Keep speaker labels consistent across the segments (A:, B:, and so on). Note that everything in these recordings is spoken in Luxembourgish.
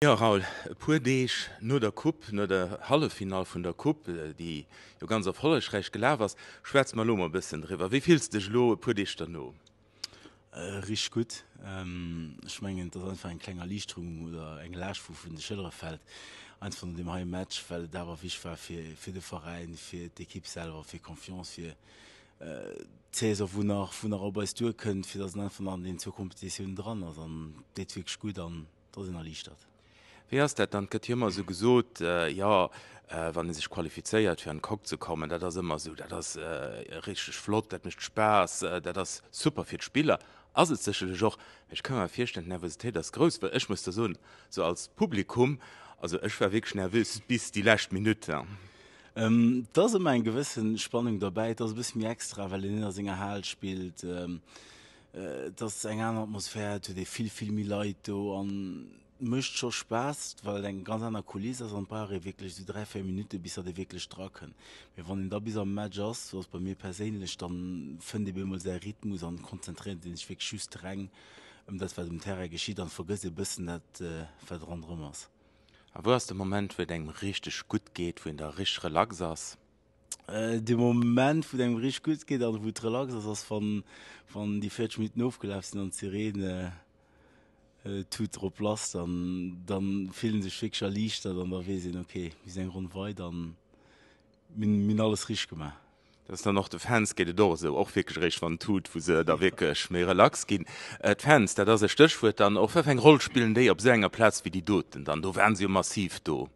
A: Ja, Raul, puer Deeg no der Kupp no der Hallefinal vun der Kupp, die jo ganz auf Holleschrecht gelaf ass, schwärz mal lommer bisssen drwer. Wie fielst dech lo puer Dich dann no?
B: Rich gut schmengen dat einfach ein klenger Liichtung oder eng Lachfu vun de Schëlre fällt eins von dem ha Match weil da war wiech war fir de Verein fir d'Ekipp selber fir Konfiance fir Cäsar vun der Arbeit du könnt fir das von an den zur Kompetition dran an dit gut an dat in er Liicht hat.
A: Wie hast dat dann gëtt immer so gesot ja wann sich qualifiziert fir einen Kock zu kommen, dat das immer so dat das richtig flott, dat mischt spaß, dat das super fir Spieler as sechel Joch ich kann mir firstellen Nervosität das grös weil ich muss so als Publikum also ich war wirklich nervös bis die lacht Minute.
B: Da ist ein gewissen Spannung dabei, das bis mir extra, weil in der Singer Hall spielt das eng an Atmosphäre de viel mir Leute an mischt schon Spaß, weil eng ganz an Kulisse an paar wirklich so 3-4 Minuten bis er de wirklich tracken. Wir wann da bis am Magers was bei mir persönlich dann finde ich immer sehr Rhythmus an konzentrieren den ich wirklich schü streng das was dem Terra geschieht dann vergesse bisschen net verdranndremmers.
A: A wo hast der Moment wo deng richtig gut geht, wo in der rich relax ass?
B: De Moment wo dem rich gut geht an wo relax ass van die 40 Minuten aufgelaufen an Sirene tut op Plas dann fehlen sich fischer Lichter dann da wesinn okay wie se rund wei dann min alles rich gemacht.
A: Das dann noch de Fans geht do so auch wirklich recht van tut wo se da wirklich mehr relax gin Fans der da se stöch wird dann auch eng Rolle spielen déi op senger Platz wie die doten dann do wären sie massiv do.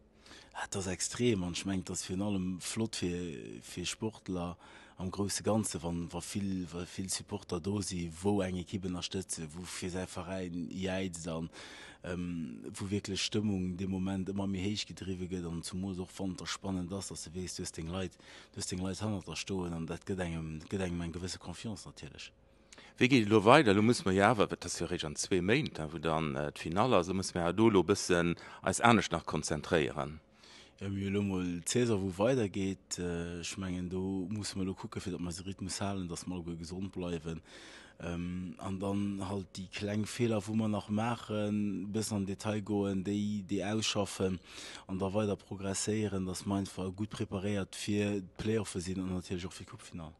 B: Das extrem an schmengt das für allem Flot für Sportler am große ganze van war viel Supporter dosi wo eng Kiben erstütze wofür se Verein dann wo wirklich Stimmung dem Moment immer mir heich gedriweget an zum Mo fand der spannend das dass du west du den Leiit han der sto an dat gedenk mein gewisse Konfiance natürlich.
A: Wie geht lo weiter du muss man ja das ja an 2 Main wo dann Finale also muss man ja dolo bisssen als ernstnecht nach konzentrieren.
B: Cäsar wo weitergeht schmengen du muss man gucken für man Rhythmus halen dass mal gesund bleiben an dann halt die Kleinfehler wo man noch machen bis an Detail gehen die ausschaffen und da weiter progressieren dass man einfach gut präpariert für Player versehen und natürlich auch für Cupfinal.